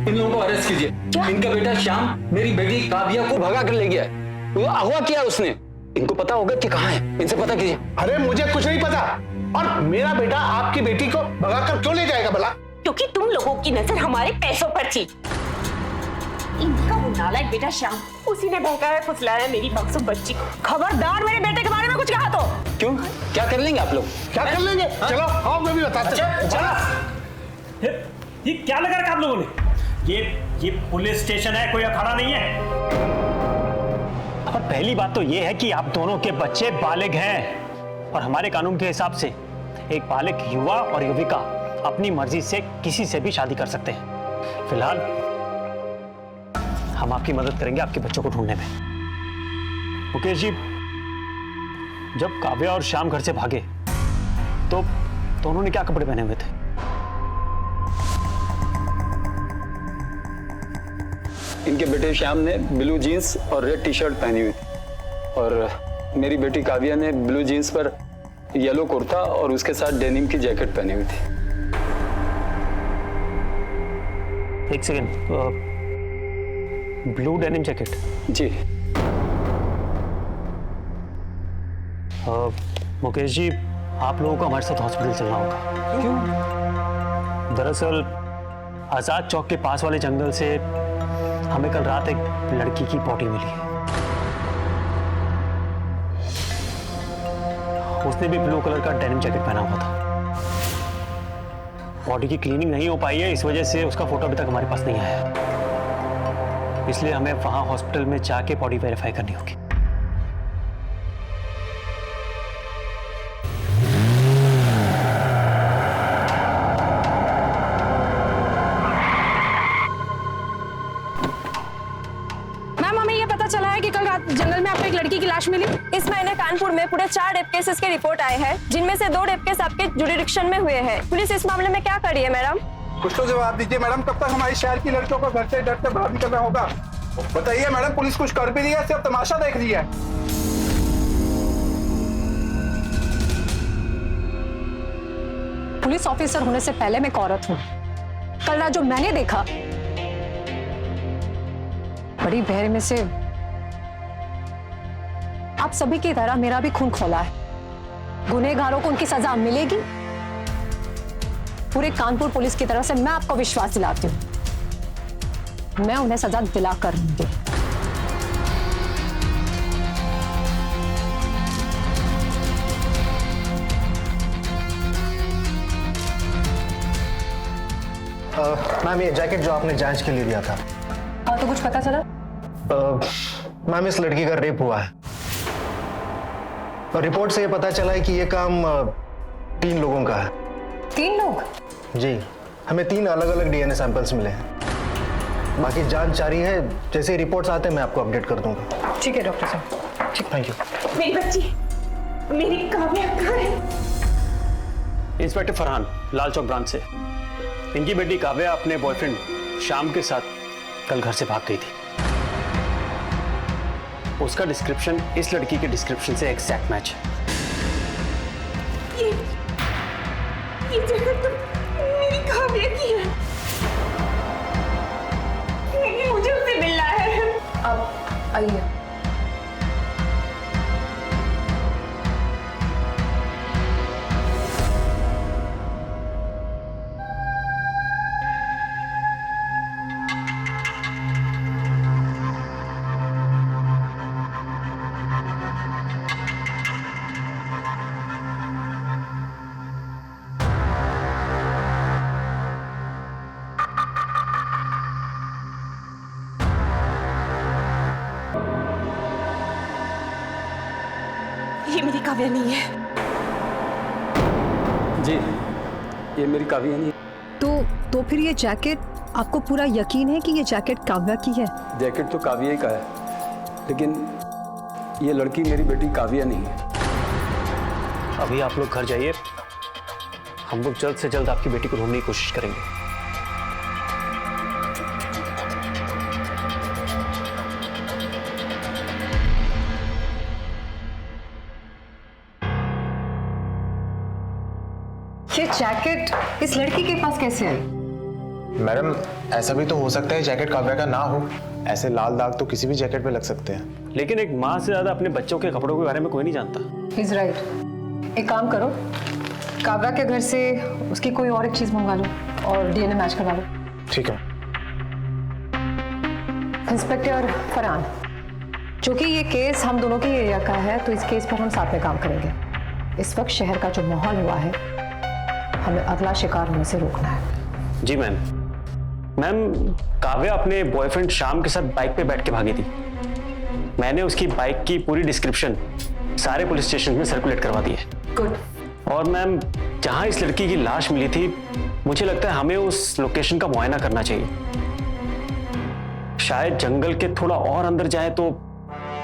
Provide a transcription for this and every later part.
इन लोगों को अरेस्ट कीजिए। इनका बेटा श्याम मेरी बेटी काव्या को भगा कर ले गया है। वो अगवा किया उसने। इनको पता होगा कि कहाँ है, इनसे पता कीजिए। अरे मुझे कुछ नहीं पता। और मेरा बेटा आपकी बेटी को भगाकर क्यों ले जाएगा भला? क्योंकि तुम लोगों की नजर हमारे पैसों पर थी। इनका वो नालायक बेटा श्याम, उसी ने बहकाया फुसलाया मेरी मासूम बच्ची को। खबरदार मेरे बेटे के बारे में कुछ कहा तो। क्यों, क्या कर लेंगे आप लोग? क्या कर लेंगे? चलो आओ मैं भी बताता हूं। चलो। ये क्या लगा रखा आप लोगों ने? ये पुलिस स्टेशन है, कोई अखाड़ा नहीं है। और पहली बात तो ये है कि आप दोनों के बच्चे बालिग हैं और हमारे कानून के हिसाब से एक बालिग युवा और युविका अपनी मर्जी से किसी से भी शादी कर सकते हैं। फिलहाल हम आपकी मदद करेंगे आपके बच्चों को ढूंढने में। मुकेश जी, जब काव्या और श्याम घर से भागे तो दोनों ने क्या कपड़े पहने हुए थे? इनके बेटे श्याम ने ब्लू जीन्स और रेड टी शर्ट पहनी हुई थी और मेरी बेटी काव्या ने ब्लू जीन्स पर येलो कुर्ता और उसके साथ डेनिम की जैकेट पहनी हुई थी। एक सेकेंड, ब्लू डेनिम जैकेट? जी। मुकेश जी, आप लोगों को हमारे साथ हॉस्पिटल चलना होगा। क्यों? दरअसल आजाद चौक के पास वाले जंगल से हमें कल रात एक लड़की की बॉडी मिली है। उसने भी ब्लू कलर का डेनिम जैकेट पहना हुआ था। बॉडी की क्लीनिंग नहीं हो पाई है, इस वजह से उसका फोटो अभी तक हमारे पास नहीं आया है। इसलिए हमें वहां हॉस्पिटल में जाके बॉडी वेरीफाई करनी होगी। चला है कि कल रात जंगल में आपको एक लड़की की लाश मिली। इस महीने कानपुर में पूरे 4 रेप केसेस के रिपोर्ट आए हैं, जिनमें से 2 रेप केस आपके जुरिडिक्शन में हुए हैं। पुलिस इस मामले में क्या कर रही है मैडम? कुछ तो जवाब दीजिए मैडम। कब तक हमारे शहर की लड़कियों को घर से डर कर बाहर निकलना होगा? बताइए मैडम, पुलिस कुछ कर भी रही है, सिर्फ तमाशा देख रही है? पुलिस ऑफिसर होने से पहले मैं एक औरत हूँ। कल रात जो मैंने देखा, बड़ी बहर में से आप सभी की तरह मेरा भी खून खौला है। गुनहगारों को उनकी सजा मिलेगी। पूरे कानपुर पुलिस की तरफ से मैं आपको विश्वास दिलाती हूं, मैं उन्हें सजा दिला कर रहूंगी। मैम, ये जैकेट जो आपने जांच के लिए दिया था। हाँ, तो कुछ पता चला? मैम, इस लड़की का रेप हुआ है और रिपोर्ट से ये पता चला है कि ये काम 3 लोगों का है। 3 लोग? जी, हमें 3 अलग अलग डीएनए सैंपल्स मिले हैं। बाकी जांच जारी है, जैसे ही रिपोर्ट्स आते हैं मैं आपको अपडेट कर दूंगा। ठीक है डॉक्टर साहब। ठीक, थैंक यू। मेरी बच्ची, मेरी काव्या कहाँ है? इंस्पेक्टर फरहान, लाल चौक ब्रांच से। इनकी बेटी काव्या अपने बॉयफ्रेंड श्याम के साथ कल घर से भाग गई थी। उसका डिस्क्रिप्शन इस लड़की के डिस्क्रिप्शन से एग्जैक्ट मैच है। ये जगह तो मेरी काव्या की है। मुझे उससे मिलना है। अब आइए। ये मेरी काव्या नहीं है। जी, ये मेरी काव्या नहीं। तो फिर ये जैकेट, आपको पूरा यकीन है कि ये जैकेट काव्या की है? जैकेट तो काव्या ही का है, लेकिन ये लड़की मेरी बेटी काव्या नहीं है। अभी आप लोग घर जाइए, हम लोग जल्द से जल्द आपकी बेटी को ढूंढने की कोशिश करेंगे। ये जैकेट इस लड़की के पास कैसे आई? मैडम ऐसा भी तो हो सकता है जैकेट काव्या का ना हो। ऐसे लाल दाग तो किसी भी जैकेट पे लग सकते हैं। लेकिन एक माँ से ज्यादा अपने बच्चों के कपड़ों के बारे में कोई नहीं जानता। He's right. एक काम करो, काव्या के घर से उसकी कोई और एक चीज मंगवा लो और डीएनए मैच करवा लो। ठीक है। इंस्पेक्टर फरहान, चूंकि ये केस हम दोनों के एरिया का है तो इस केस पर हम साथ में काम करेंगे। इस वक्त शहर का जो माहौल हुआ है, हमें अगला शिकार होने से रोकना है। जी मैम। मैम, काव्या अपने बॉयफ्रेंड श्याम के साथ बाइक पे बैठ के भागी थी। मैंने उसकी बाइक की पूरी डिस्क्रिप्शन सारे पुलिस स्टेशन में सर्कुलेट करवा दी है। गुड। और मैम, जहां इस लड़की की लाश मिली थी, मुझे लगता है हमें उस लोकेशन का मुआयना करना चाहिए। शायद जंगल के थोड़ा और अंदर जाए तो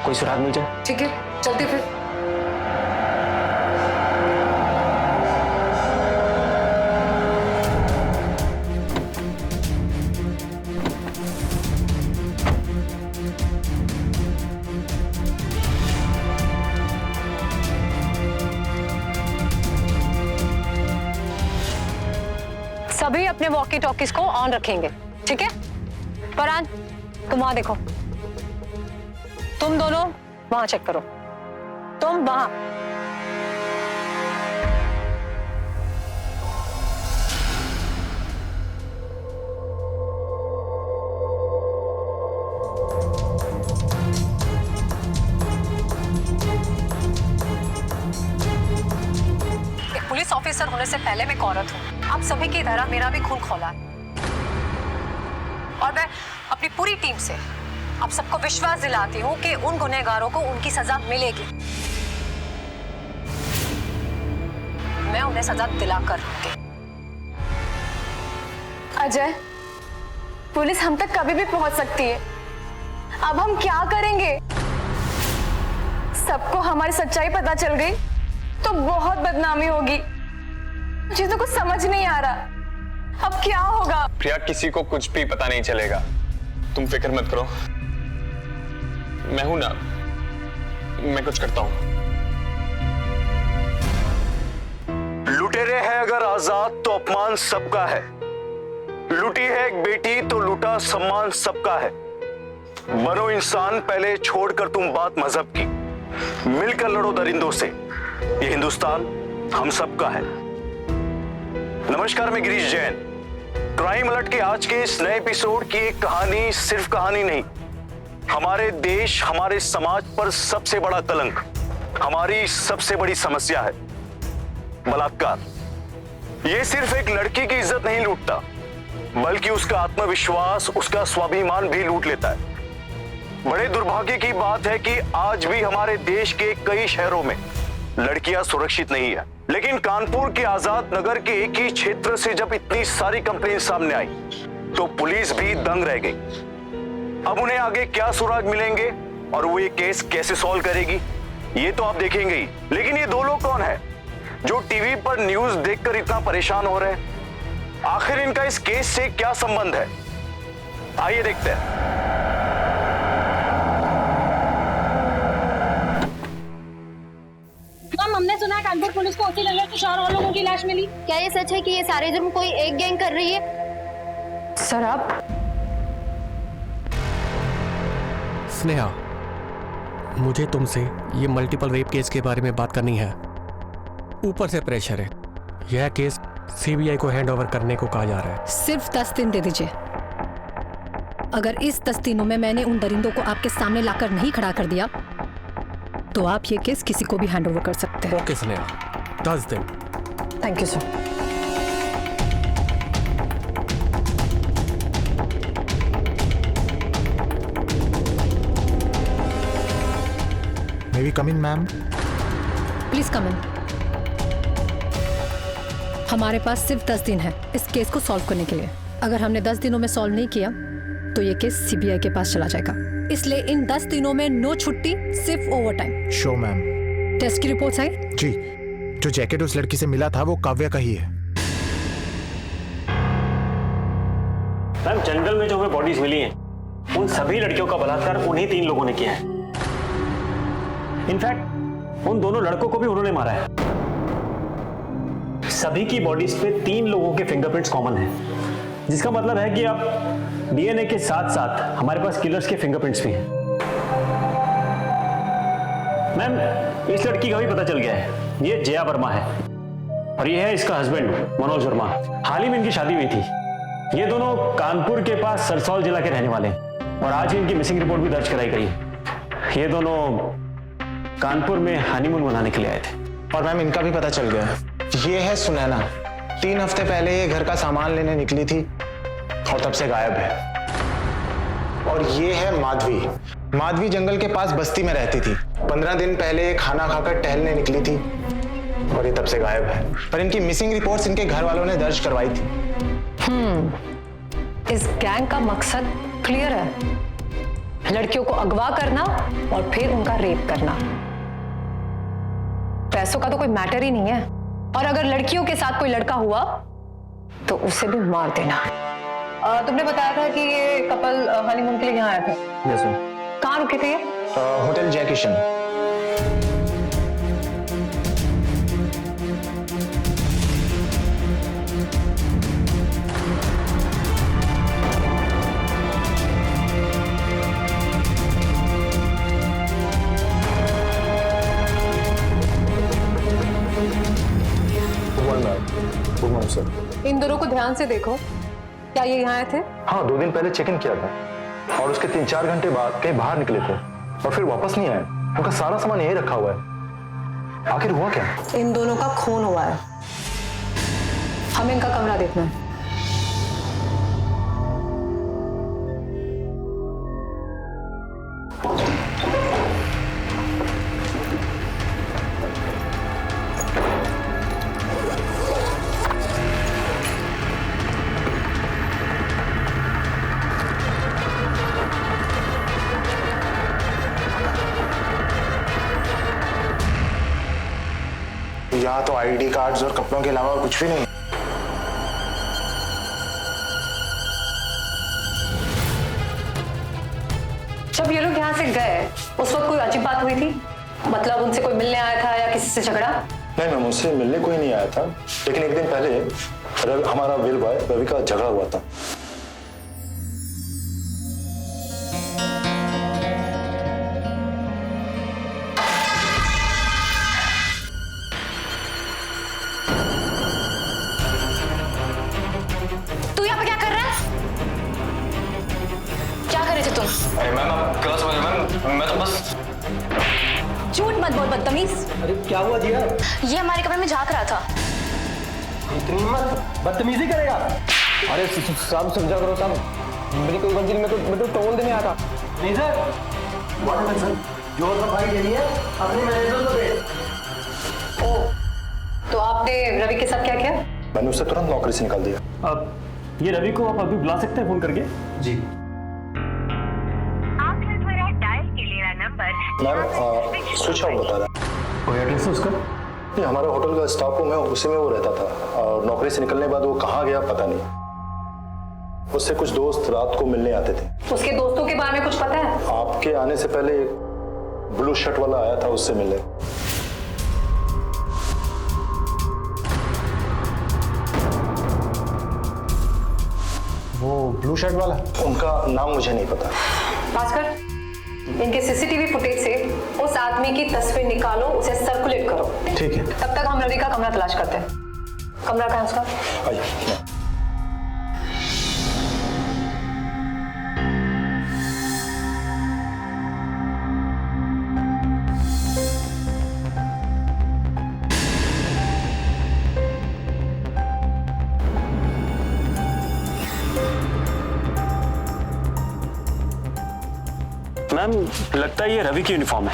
कोई सुराग मिल जाए। ठीक है, चलते फिर। सभी अपने वॉकी टॉकीज को ऑन रखेंगे, ठीक है? फरहान, तुम वहां देखो। तुम दोनों वहां चेक करो। तुम वहां। एक पुलिस ऑफिसर होने से पहले मैं एक औरत हूं। आप सभी की तरह मेरा भी खून खौला है और मैं अपनी पूरी टीम से आप सबको विश्वास दिलाती हूँ कि उन गुनहगारों को उनकी सजा मिलेगी। मैं उन्हें सजा दिलाकर रहूंगी। अजय, पुलिस हम तक कभी भी पहुंच सकती है। अब हम क्या करेंगे? सबको हमारी सच्चाई पता चल गई तो बहुत बदनामी होगी। मुझे तो कुछ समझ नहीं आ रहा, अब क्या होगा? प्रिया, किसी को कुछ भी पता नहीं चलेगा, तुम फिक्र मत करो। मैं हूं ना, मैं कुछ करता हूं। लुटेरे हैं अगर आजाद तो अपमान सबका है। लुटी है एक बेटी तो लुटा सम्मान सबका है। बनो इंसान पहले, छोड़कर तुम बात मजहब की। मिलकर लड़ो दरिंदों से, ये हिंदुस्तान हम सबका है। नमस्कार, मैं गिरीश जैन। क्राइम अलर्ट के आज के इस नए एपिसोड की एक कहानी सिर्फ कहानी नहीं, हमारे देश, हमारे समाज पर सबसे बड़ा कलंक, हमारी सबसे बड़ी समस्या है बलात्कार। यह सिर्फ एक लड़की की इज्जत नहीं लूटता, बल्कि उसका आत्मविश्वास, उसका स्वाभिमान भी लूट लेता है। बड़े दुर्भाग्य की बात है कि आज भी हमारे देश के कई शहरों में लड़कियां सुरक्षित नहीं है। लेकिन कानपुर के आजाद नगर के एक ही क्षेत्र से जब इतनी सारी कंप्लेंट सामने आई तो पुलिस भी दंग रह गई। अब उन्हें आगे क्या सुराग मिलेंगे और वो ये केस कैसे सॉल्व करेगी, ये तो आप देखेंगे ही। लेकिन ये दो लोग कौन है जो टीवी पर न्यूज देखकर इतना परेशान हो रहे हैं? आखिर इनका इस केस से क्या संबंध है? आइए देखते हैं। हमने सुना है कानपुर पुलिस को ओसी लल्लू तुषार और लोगों की लाश मिली। क्या ये सच है कि ये सारे जुर्म कोई एक गैंग कर रही है? सर, आप स्नेहा, मुझे तुमसे ये मल्टीपल रेप केस के बारे में बात करनी है। ऊपर से प्रेशर है, यह केस सीबीआई को हैंड ओवर करने को कहा जा रहा है। सिर्फ 10 दिन दे दीजिए। अगर इस 10 दिनों में मैंने उन दरिंदों को आपके सामने लाकर नहीं खड़ा कर दिया तो आप ये केस किसी को भी हैंड ओवर कर सकते हैं। ओके स्नेहा, 10 दिन। Thank you sir. May we come in ma'am? Please come in. हमारे पास सिर्फ 10 दिन है इस केस को सॉल्व करने के लिए। अगर हमने 10 दिनों में सॉल्व नहीं किया तो ये केस सीबीआई के पास चला जाएगा। इसलिए इन 10 दिनों में नो छुट्टी, सिर्फ overtime. Show ma'am. Test की रिपोर्ट्स आई? जी, जो जैकेट उस लड़की से मिला था वो काव्या का ही है। मैम, जंगल में जो हमें बॉडीज मिली हैं, उन सभी लड़कियों का बलात्कार उन्हीं 3 लोगों ने किया है। इनफैक्ट उन दोनों लड़कों को भी उन्होंने मारा है। सभी की बॉडीज पे 3 लोगों के फिंगरप्रिंट्स कॉमन हैं। जिसका मतलब है कि अब डीएनए के साथ साथ हमारे पास किलर्स के फिंगरप्रिंट्स भी हैं। मैम, इस लड़की का भी पता चल गया है, ये जया वर्मा है और ये है इसका हस्बैंड मनोज वर्मा। हाल ही में इनकी शादी हुई थी। ये दोनों कानपुर के पास सरसौल जिला के रहने वाले हैं और आज ही इनकी मिसिंग रिपोर्ट भी दर्ज कराई गई। ये दोनों कानपुर में हनीमून मनाने के लिए आए थे। और मैम इनका भी पता चल गया है, ये है सुनैना। 3 हफ्ते पहले ये घर का सामान लेने निकली थी और तब से गायब है। और ये है माधवी। माधवी जंगल के पास बस्ती में रहती थी। 15 दिन पहले ये खाना खाकर टहलने निकली थी और ये तब से गायब है। पर इनकी मिसिंग रिपोर्ट्स इनके घर वालों ने दर्ज करवाई थी। इस गैंग का मकसद क्लियर है, लड़कियों को अगवा करना और फिर उनका रेप करना। पैसों का तो कोई मैटर ही नहीं है, और अगर लड़कियों के साथ कोई लड़का हुआ तो उसे भी मार देना। तुमने बताया था कि ये कपल हनीमून के लिए यहाँ आए थे। Yes ma'am. कहाँ रुके थे ये? होटल जय किशन। इन दोनों को ध्यान से देखो, क्या ये यहाँ आए थे? हाँ, 2 दिन पहले चेक इन किया था और उसके 3-4 घंटे बाद कहीं बाहर निकले थे और फिर वापस नहीं आए। उनका सारा सामान यहीं रखा हुआ है। आखिर हुआ क्या? इन दोनों का खून हुआ है, हमें इनका कमरा देखना है। यहाँ तो आईडी कार्ड्स और कपड़ों के अलावा और कुछ भी नहीं। जब ये लोग यहाँ से गए उस वक्त कोई अजीब बात हुई थी? मतलब उनसे कोई मिलने आया था या किसी से झगड़ा? नहीं मैम, मुझसे मिलने कोई नहीं आया था, लेकिन एक दिन पहले हमारा विल बॉय रवि का झगड़ा हुआ था। तू यहाँ पे क्या कर रहा है? क्या कर रहे थे तुम? अरे मैम, आप क्लास में मैम, मैं तो बस। झूठ मत बोल बदतमीज। अरे क्या हुआ जिया? ये हमारे कमरे में झांक रहा था। इतनी मत बदतमीजी करेगा। अरे साहब समझा करो साहब, मेरी कोई मंजिल में तो टोल देने आया था। नहीं सर, जो सफाई देनी है अपने मैनेजर को दे। तो आपने रवि के साथ क्या किया? मैंने उसे तुरंत नौकरी से निकाल दिया। अब ये रवि को आप अभी बुला सकते हैं फोन करके? जी मैम, स्विच ऑफ बता रहा है। कोई एड्रेस है उसका? नहीं, हमारा होटल का स्टाफ रूम है, उसी में वो रहता था और नौकरी से निकलने के बाद वो कहाँ गया पता नहीं। उससे कुछ दोस्त रात को मिलने आते थे। उसके दोस्तों के बारे में कुछ पता है? आपके आने से पहले ब्लू शर्ट वाला आया था, उससे मिले। वो ब्लू शर्ट वाला? उनका नाम मुझे नहीं पता। भास्कर, इनके सीसीटीवी फुटेज से उस आदमी की तस्वीर निकालो, उसे सर्कुलेट करो। ठीक है। तब तक हम रवि का कमरा तलाश करते हैं। कमरा कहाँ है उसका? आइए। मैम, लगता है ये रवि की यूनिफॉर्म है।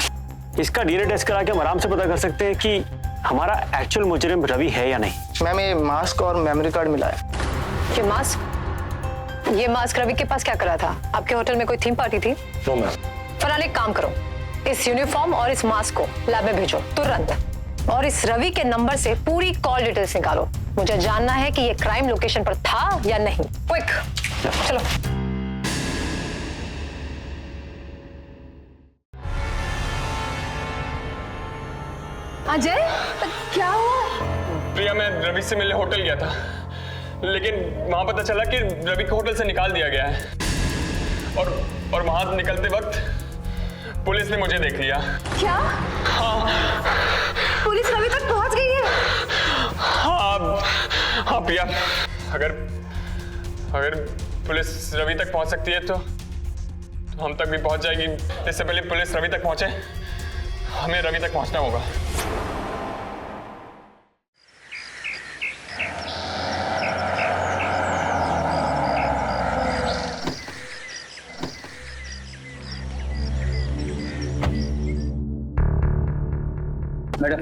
इसका डीएनए टेस्ट करा के हम आराम से पता कर सकते हैं कि हमारा एक्चुअल मुजरिम रवि है या नहीं। मैम, ये मास्क और मेमोरी कार्ड मिला है। ये मास्क रवि के पास क्या करा था? आपके होटल में कोई थीम पार्टी थी? No ma'am. फरहान, एक काम करो, इस यूनिफॉर्म और इस मास्क को लैब में भेजो तुरंत, और इस रवि के नंबर से पूरी कॉल डिटेल्स निकालो। मुझे जानना है कि ये क्राइम लोकेशन पर था या नहीं। क्विक, चलो। अजय, क्या हुआ? प्रिया, मैं रवि से मिलने होटल गया था, लेकिन वहां पता चला कि रवि को होटल से निकाल दिया गया है और वहां निकलते वक्त पुलिस ने मुझे देख लिया। क्या? हाँ पुलिस रवि तक पहुंच गई है? हाँ प्रिया, अगर पुलिस रवि तक पहुंच सकती है तो हम तक भी पहुंच जाएगी। इससे पहले पुलिस रवि तक पहुंचे, हमें रवि तक पहुंचना होगा। मैडम,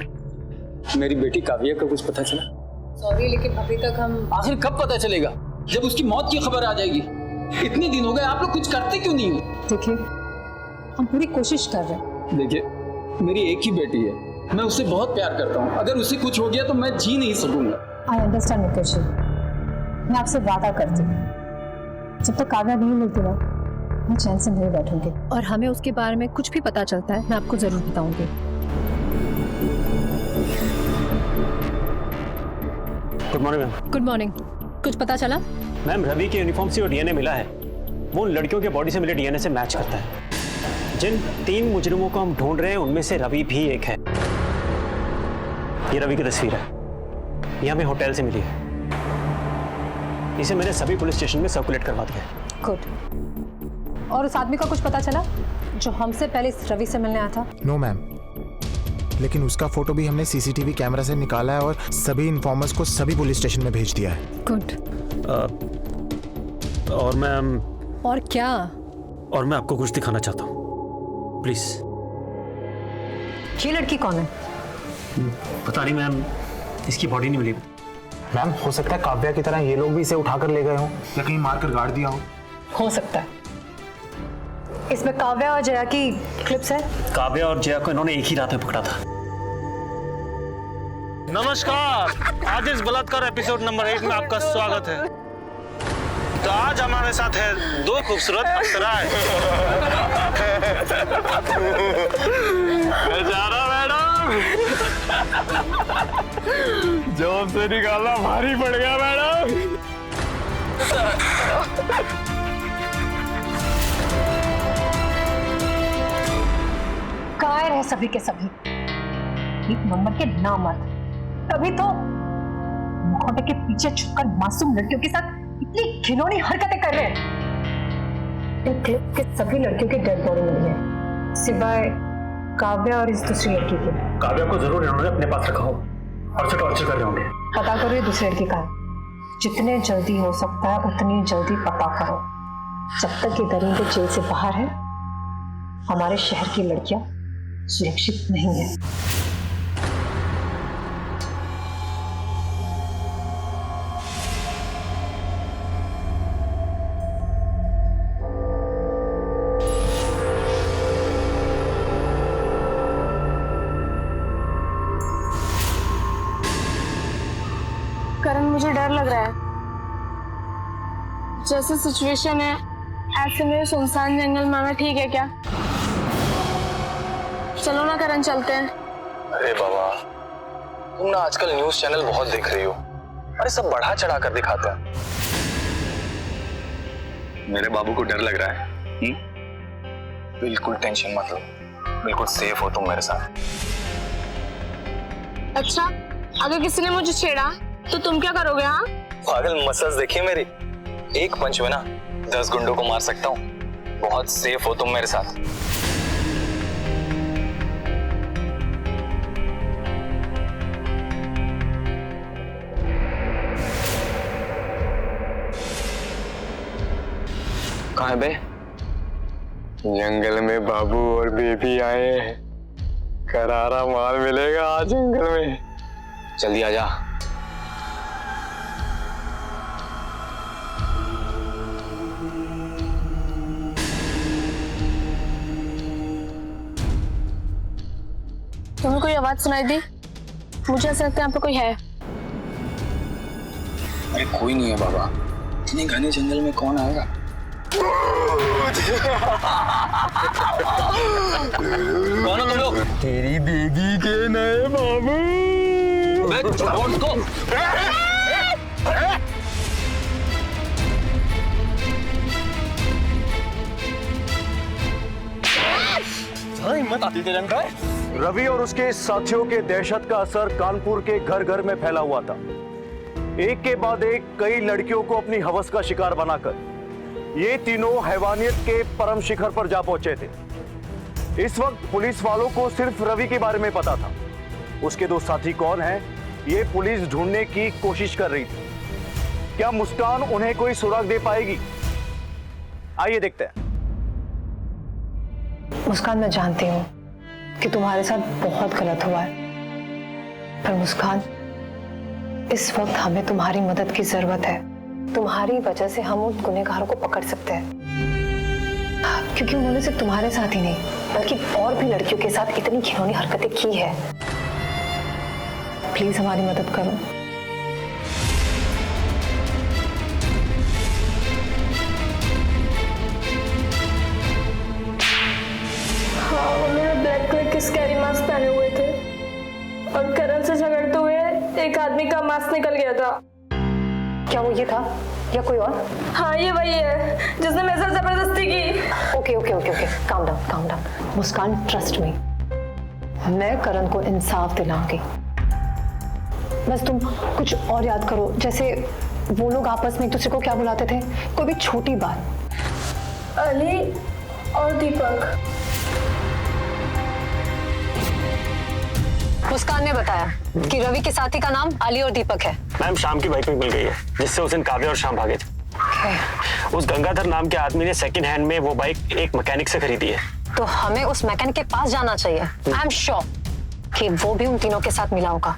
मेरी बेटी काव्या का कुछ पता चला? सॉरी, लेकिन अभी तक हम... आखिर कब पता चलेगा? जब उसकी मौत की खबर आ जाएगी। इतने दिन हो गए, आप लोग कुछ करते क्यों नहीं हो? देखिए, हम पूरी कोशिश कर रहे हैं। देखिए, मेरी एक ही बेटी है, मैं उससे बहुत प्यार करता हूँ। अगर उससे कुछ हो गया तो मैं जी नहीं सकूंगा। आई अंडरस्टैंड मुकेश जी, मैं आपसे वादा करती हूँ, जब तक काव्या नहीं मिलती ना, मैं चैन से नहीं बैठूंगी। और हमें उसके बारे में कुछ भी पता चलता है, मैं आपको जरूर बताऊंगी। Good morning ma'am. Good morning. कुछ पता चला? मैम, रवि के यूनिफॉर्म से जो डीएनए मिला है वो उन लड़कियों के बॉडी से मिले डीएनए से मैच करता है। जिन 3 मुजरिमों को हम ढूंढ रहे हैं उनमें से रवि भी एक है। ये रवि की तस्वीर है, ये हमें होटल से मिली है। इसे मैंने सभी पुलिस स्टेशन में सर्कुलेट करवा दिया। गुड। और उस आदमी का कुछ पता चला जो हमसे पहले इस रवि से मिलने आया था? नो मैम, लेकिन उसका फोटो भी हमने सीसीटीवी कैमरा से निकाला है और सभी इन्फॉर्मर्स को सभी पुलिस स्टेशन में भेज दिया है। गुड। और मैम... और क्या? और मैं आपको कुछ दिखाना चाहता हूँ, प्लीज। ये लड़की कौन है? पता नहीं मैम, इसकी बॉडी नहीं मिली। मैम, हो सकता है काव्या की तरह ये लोग भी इसे उठाकर ले गए हों या कहीं मारकर गाड़ दिया हो सकता है। इसमें काव्या और जया की क्लिप्स है। काव्या और जया को इन्होंने एक ही रात में पकड़ा था। नमस्कार, आज इस बलात्कार एपिसोड नंबर 1 में आपका स्वागत है। तो आज हमारे साथ है 2 खूबसूरत अप्सराएं। बेचारा मैडम, जॉब से निकालना भारी पड़ गया मैडम। कायर है सभी के सभी, एक नंबर के नामर्द। तभी तो मुखौटे के पीछे छुपकर मासूम लड़कियों के साथ इतनी घिनौनी हरकतें कर रहे हैं। इन क्लिप के सभी लड़कियों की डेड बॉडी मिली है, सिवाय काव्या और इस दूसरी लड़की की। काव्या को जरूर इन्होंने अपने पास रखा हो और उसे टॉर्चर कर रहे होंगे। पता करो ये दूसरी लड़की का है। जितने जल्दी हो सकता है उतनी जल्दी पता करो। जब तक ये दरिंदे जेल से बाहर है, हमारे शहर की लड़कियां सुरक्षित नहीं है। करण, मुझे डर लग रहा है। जैसे सिचुएशन है ऐसे में सुनसान जंगल में आना ठीक है क्या? चलो ना करण, चलते हैं। अरे बाबा, तुम ना आजकल न्यूज़ चैनल बहुत देख रही हो। अरे सब बढ़ा चढ़ा कर दिखाते हैं। मेरे बाबू को डर लग रहा है। बिल्कुल टेंशन मत लो, बिल्कुल सेफ हो तुम मेरे साथ। अच्छा, अगर किसी ने मुझे छेड़ा तो तुम क्या करोगे? हाँ, पागल, मसल्स देखिए मेरी। एक पंच में ना 10 गुंडों को मार सकता हूँ। बहुत सेफ हो तुम मेरे साथ। कहाँ है बे? जंगल में बाबू और बेबी आए हैं। करारा माल मिलेगा आज जंगल में। जल्दी आ जा। तुम्हें कोई आवाज सुनाई दी? मुझे ऐसा लगता है यहाँ पे कोई है। अरे कोई नहीं है बाबा, इतने घने जंगल में कौन आएगा? कौन हो तुम लोग? तेरी बेबी के नए बाबू। हिम्मत आती तेरे अंदर? रवि और उसके साथियों के दहशत का असर कानपुर के घर घर में फैला हुआ था। एक के बाद एक कई लड़कियों को अपनी हवस का शिकार बनाकर ये तीनों हैवानियत के परम शिखर पर जा पहुंचे थे। इस वक्त पुलिस वालों को सिर्फ रवि के बारे में पता था। उसके दो साथी कौन हैं, ये पुलिस ढूंढने की कोशिश कर रही थी। क्या मुस्कान उन्हें कोई सुराग दे पाएगी? आइए देखते हैं। मुस्कान, मैं जानती हूँ कि तुम्हारे साथ बहुत गलत हुआ है, पर मुस्कान, इस वक्त हमें तुम्हारी मदद की जरूरत है। तुम्हारी वजह से हम उन गुनहगारों को पकड़ सकते हैं, क्योंकि उन्होंने सिर्फ तुम्हारे साथ ही नहीं बल्कि और भी लड़कियों के साथ इतनी घिनौनी हरकतें की है। प्लीज हमारी मदद करो। उन्होंने ब्लैक कलर के स्कैरी मास्क पहने हुए थे और करण से झगड़ते हुए एक आदमी का मास्क निकल गया था। क्या वो ये था या कोई और? हाँ, ये वही है जिसने मेरे साथ जबरदस्ती की। Okay okay okay okay, calm down calm down. Muskan, trust me, मैं करण को इंसाफ दिलाऊंगी। बस तुम कुछ और याद करो, जैसे वो लोग आपस में एक दूसरे को क्या बुलाते थे, कोई भी छोटी बात। अली और दीपक। मुस्कान ने बताया कि रवि के साथी का नाम अली और दीपक है। मैम, शाम की बाइक में मिल गई है जिससे उस दिन काव्या और शाम भागे थे। उस गंगाधर नाम के आदमी ने सेकंड हैंड में वो बाइक एक मैकेनिक से खरीदी है। तो हमें उस मैकेनिक के पास जाना चाहिए। आई एम श्योर कि वो भी उन तीनों के साथ मिला होगा।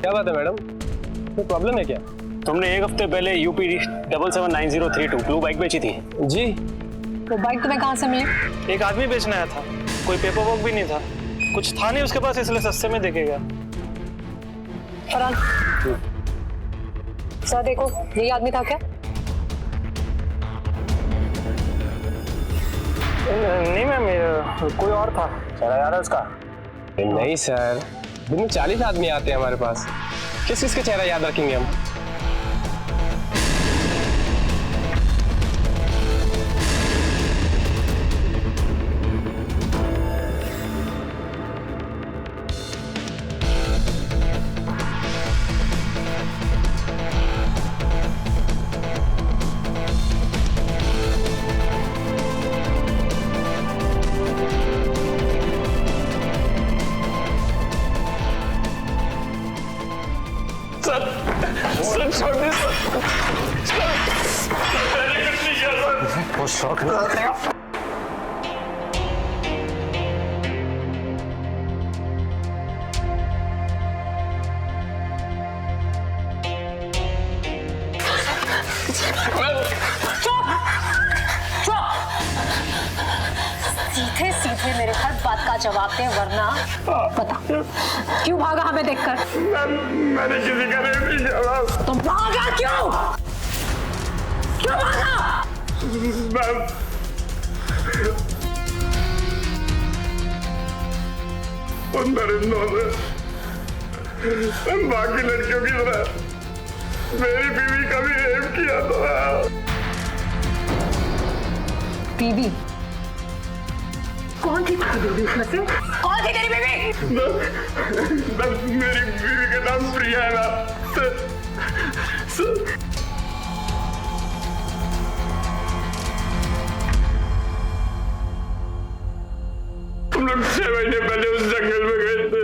क्या बात है मैडम, कोई प्रॉब्लम है क्या? तुमने एक हफ्ते पहले यूपी 779032 ब्लू बाइक बेची थी। जी। वो बाइक तुम्हें कहाँ से मिली? एक आदमी बेचने आया था, कोई पेपर वर्क भी नहीं था, कुछ था नहीं उसके पास, इसलिए सस्ते में देके गया। फरहान, सर देखो, यही आदमी था क्या? नहीं मैम, कोई और था। चला यार है उसका? नहीं सर, दिन में 40 आदमी आते हैं हमारे पास, किस किस के चेहरा याद रखेंगे हम? बहुत शौक है। सीधे सीधे मेरे हर बात का जवाब दे, वरना बता क्यों भागा हमें देखकर? मैंने किसी का रेप नहीं किया। तुम भागा क्यों? क्यों भागा? उन दरिंदों से बाकी लड़कियों की तरह मेरी बीवी का भी रेप किया था। बीवी? कौन थी तेरी बीवी इसमें से? कौन थी तेरी बीवी? मेरी बीवी का नाम प्रिया है ना। हम लोग 6 महीने पहले उस जंगल में गए थे।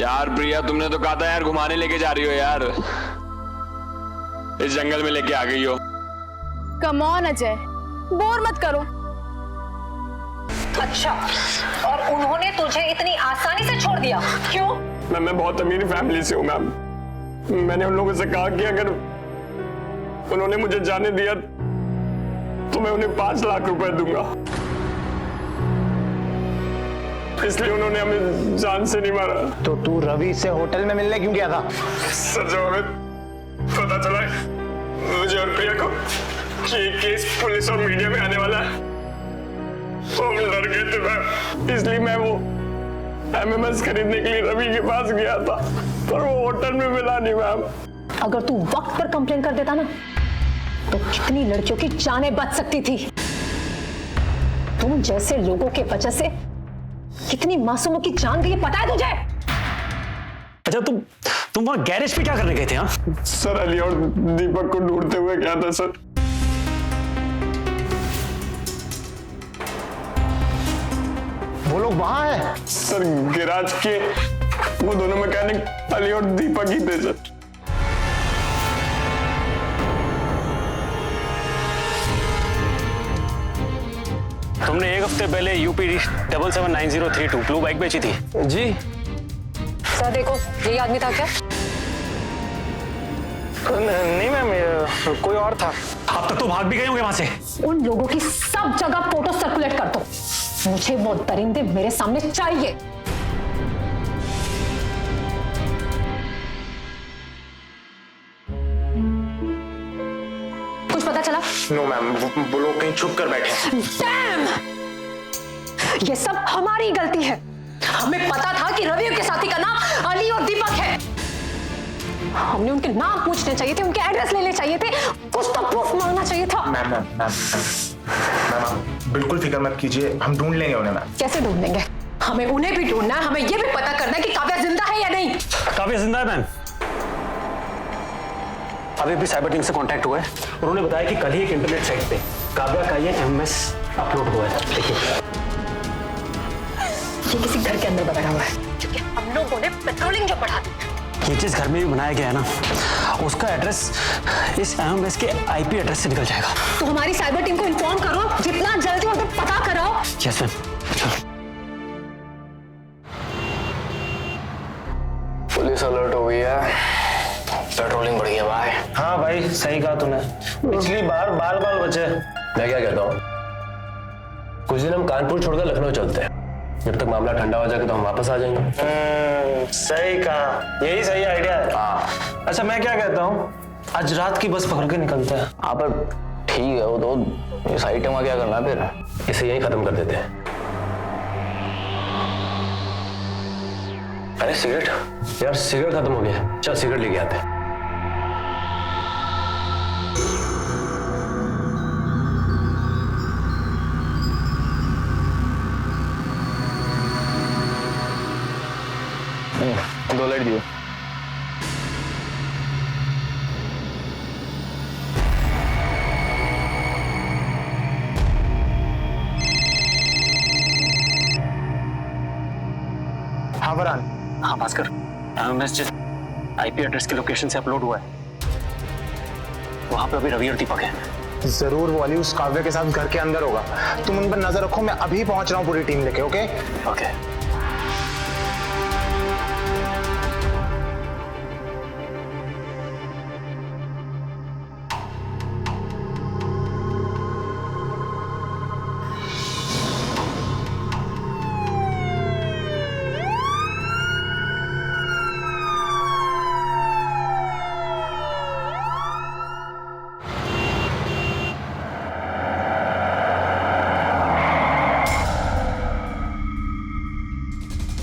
यार प्रिया, तुमने तो कहा था यार घुमाने लेके जा रही हो यार, इस जंगल में लेके आ गई हो। कम ऑन अजय, बोर मत करो। अच्छा, और उन्होंने तुझे इतनी आसानी से छोड़ दिया, क्यों? मैं बहुत अमीर फैमिली से हूँ मैम। मैंने उन लोगों से कहा कि अगर उन्होंने मुझे जाने दिया तो मैं उन्हें 5 लाख रुपए दूंगा। इसलिए उन्होंने हमें जान से नहीं मारा। तो तू रवि से होटल में मिलने क्यों गया था? सर जब हमें पता चला मुझे और प्रिया को कि ये केस पुलिस और मीडिया में आने वाला है तो हम डर गए थे मैम, इसलिए मैं वो एमएमएस खरीदने के लिए रवि के पास गया था पर वो होटल में मिला नहीं मैम। अगर तू वक्त पर कंप्लेन कर देता ना तो कितनी लड़कियों की जानें बच सकती थी। तुम जैसे लोगों के वजह से कितनी मासूमों की जान गई पता है तुझे? अच्छा तुम वहां गैरेज पे क्या करने गए थे? हाँ सर अली और दीपक को ढूंढते हुए गया था सर। वो लोग वहां है? सर गैराज के वो दोनों मैकेनिक अली और दीपक ही थे सर। तुमने एक हफ्ते पहले यूपी 779032 ब्लू बाइक बेची थी। जी सर देखो यही आदमी था क्या? नहीं मैम, कोई और था। अब तक तो भाग भी गए होंगे वहां से। उन लोगों की सब जगह फोटो सर्कुलेट कर दो, मुझे वो दरिंदे मेरे सामने चाहिए। कुछ पता चला? नो मैम, वो लोग कहीं छुप कर बैठे। डैम! ये सब हमारी गलती है। हमें पता था कि रवि के साथी का नाम अली और दीपक है। हमने उनके नाम पूछने चाहिए थे, उनके एड्रेस लेने चाहिए थे, कुछ तो प्रूफ मांगना चाहिए था। मैम बिल्कुल फिक्र मत कीजिए, हम ढूंढ लेंगे उन्हें मैम। कैसे ढूंढ लेंगे? हमें उन्हें भी ढूंढना है, हमें यह भी पता करना है कि काव्या जिंदा है या नहीं। काव्या जिंदा है मैम। अभी भी साइबर टीम से कांटेक्ट हुआ है, उन्होंने बताया कि कल ही एक इंटरनेट साइट पे काव्या का ये एमएमएस अपलोड हुआ है। देखिए ये किसी घर के अंदर बनाया हुआ है क्योंकि हम लोगों ने पेट्रोलिंग जो बढ़ा दी। ये जिस घर में भी बनाया गया है ना, उसका एड्रेस इस एमएमएस के आईपी एड्रेस से निकल जाएगा। तो हमारी साइबर टीम को इन्फॉर्म करो, जितना जल्दी उसे पता कराओ। Yes ma'am. पुलिस अलर्ट हो गई है, पेट्रोलिंग बढ़ गया भाई। हाँ भाई सही कहा तूने, पिछली बार बाल बाल बचे। मैं क्या कहता हूँ, कुछ दिन हम कानपुर छोड़कर लखनऊ चलते हैं, जब तक मामला ठंडा हो जाएगा तो हम वापस आ जाएंगे। सही कहा, यही सही आइडिया है। हाँ अच्छा मैं क्या कहता हूँ, आज रात की बस पकड़ के निकलते हैं। हाँ पर ठीक है, वो तो इस आइटम का क्या करना, फिर इसे यहीं खत्म कर देते हैं। अरे सिगरेट यार, सिगरेट खत्म हो गया, चल सिगरेट लेके आते हैं। दो लाइट दियो। हाँ वरान। हाँ भास्कर, एमएमएस जिस आईपी एड्रेस के लोकेशन से अपलोड हुआ है वहां पे अभी रवि और दीपक है। जरूर वो अली उस काव्या के साथ घर के अंदर होगा, तुम उन पर नजर रखो, मैं अभी पहुंच रहा हूँ पूरी टीम लेके। Okay okay.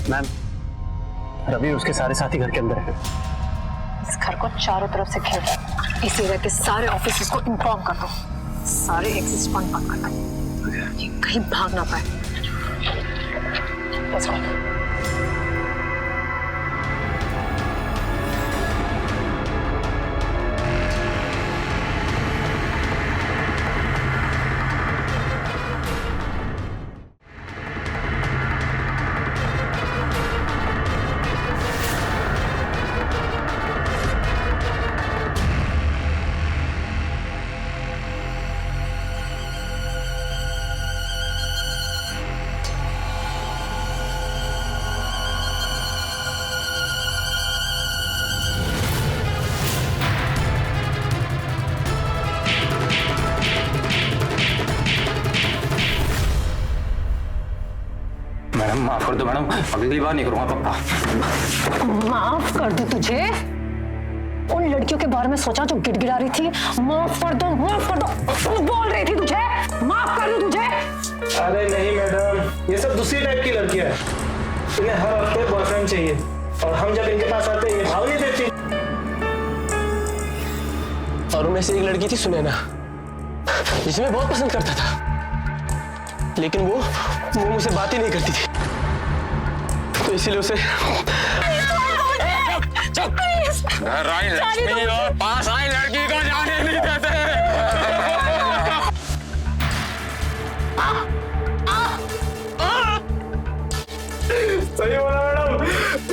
मैम, रवि उसके सारे साथी घर के अंदर है। इस घर को चारों तरफ से घेर दो, इस एरिया के सारे ऑफिसर्स को इन्फॉर्म कर दो, सारे एक्सिस पॉइंट बंद कर दो, ये कहीं भाग ना पाए। Let's go. माफ कर दो मैडम, अगली बार नहीं करूंगा पक्का। माफ कर दो तुझे? उन लड़कियों के बारे में सोचा जो गिड़गिड़ा रही थी? माफ कर दो, माफ कर दो बोल रही थी तुझे, माफ कर दो तुझे? अरे नहीं मैडम, ये सब दूसरी टाइप की लड़कियां हैं। इन्हें हर हफ्ते बॉयफ्रेंड चाहिए और हम जब इनके पास आते हैं ये भाव नहीं देती। और उनमें से एक लड़की थी सुनैना, जिसे मैं बहुत पसंद करता था, लेकिन वो मुझसे बात ही नहीं करती थी, तो इसीलिए उसे घर आई लक्ष्मी और पास आई लड़की को जाने नहीं देते। सही बोला मैडम,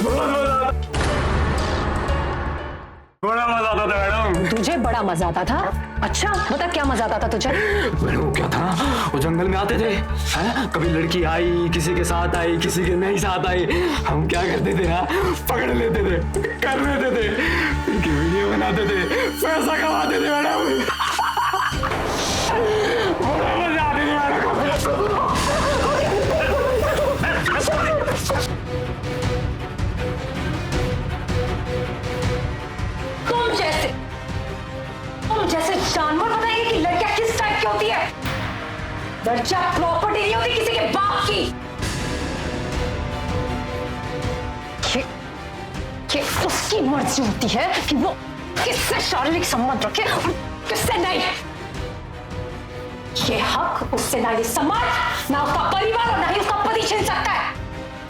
बहुत मजा आता, बड़ा मजा आता था मैडम। तुझे बड़ा मजा आता था? अच्छा बता क्या मजा आता था तुझे? मैडम क्या था, वो जंगल में आते थे, हैं? कभी लड़की आई, किसी के साथ आई, किसी के नहीं साथ आई, हम क्या करते थे ना, पकड़ लेते थे, कर लेते थे, इनकी वीडियो बनाते थे, पैसा कमाते थे मैडम। बड़ा मजा आती थी मैडम। तुम जैसे जानवर बताइए कि लड़कियां किस टाइप की होती है? लड़कियां प्रॉपर्टी नहीं होती किसी के बाप की। ये उसकी मर्जी होती है कि वो किससे शारीरिक संबंध रखे और किससे नहीं। ये हक उससे ना ये समाज, ना उसका परिवार और ना ही उसका पति छीन सकता है।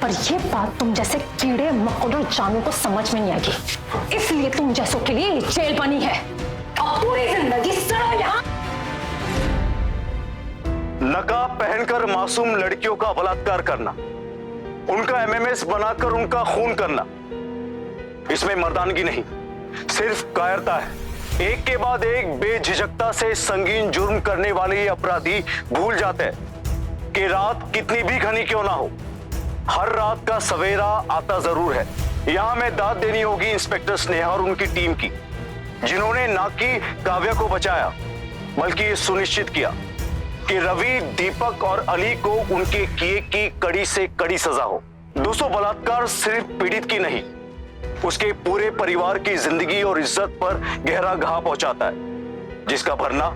पर ये बात तुम जैसे कीड़े मकोड़े जानवरों को समझ में नहीं आएगी, इसलिए तुम जैसों के लिए जेल बनी है और पूरी जिंदगी सड़ो यहाँ। नकाब पहनकर मासूम लड़कियों का बलात्कार करना, उनका एमएमएस बनाकर उनका खून करना, इसमें मर्दानगी नहीं, सिर्फ कायरता है। एक के बाद एक बेझिझकता से संगीन जुर्म करने वाले ये अपराधी भूल जाते हैं कि रात कितनी भी घनी क्यों ना हो, हर रात का सवेरा आता जरूर है। यहां में दाद देनी होगी इंस्पेक्टर स्नेहा और उनकी टीम की, जिन्होंने ना कि काव्या को बचाया बल्कि ये सुनिश्चित किया कि रवि, दीपक और अली को उनके किए की कड़ी से कड़ी सजा हो। दोस्तों, बलात्कार सिर्फ पीड़ित की नहीं, उसके पूरे परिवार की जिंदगी और इज्जत पर गहरा घाव पहुंचाता है, जिसका भरना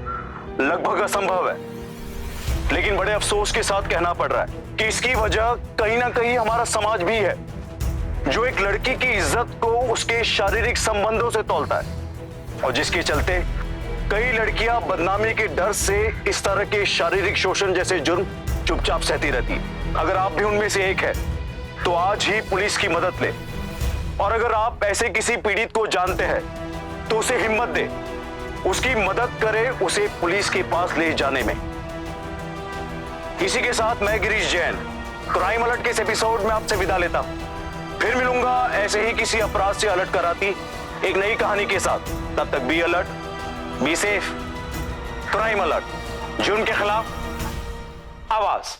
लगभग असंभव है। लेकिन बड़े अफसोस के साथ कहना पड़ रहा है कि इसकी वजह कहीं ना कहीं हमारा समाज भी है, जो एक लड़की की इज्जत को उसके शारीरिक संबंधों से तौलता है और जिसके चलते कई लड़कियां बदनामी के डर से इस तरह के शारीरिक शोषण जैसे जुर्म चुपचाप सहती रहती है। अगर आप भी उनमें से एक है तो आज ही पुलिस की मदद ले, और अगर आप ऐसे किसी पीड़ित को जानते हैं तो उसे हिम्मत दे, उसकी मदद करे उसे पुलिस के पास ले जाने में। इसी के साथ मैं गिरीश जैन क्राइम अलर्ट के इस एपिसोड में आपसे विदा लेता हूं। फिर मिलूंगा ऐसे ही किसी अपराध से अलर्ट कराती एक नई कहानी के साथ। तब तक be alert, be safe. Crime alert, जुर्म के खिलाफ आवाज।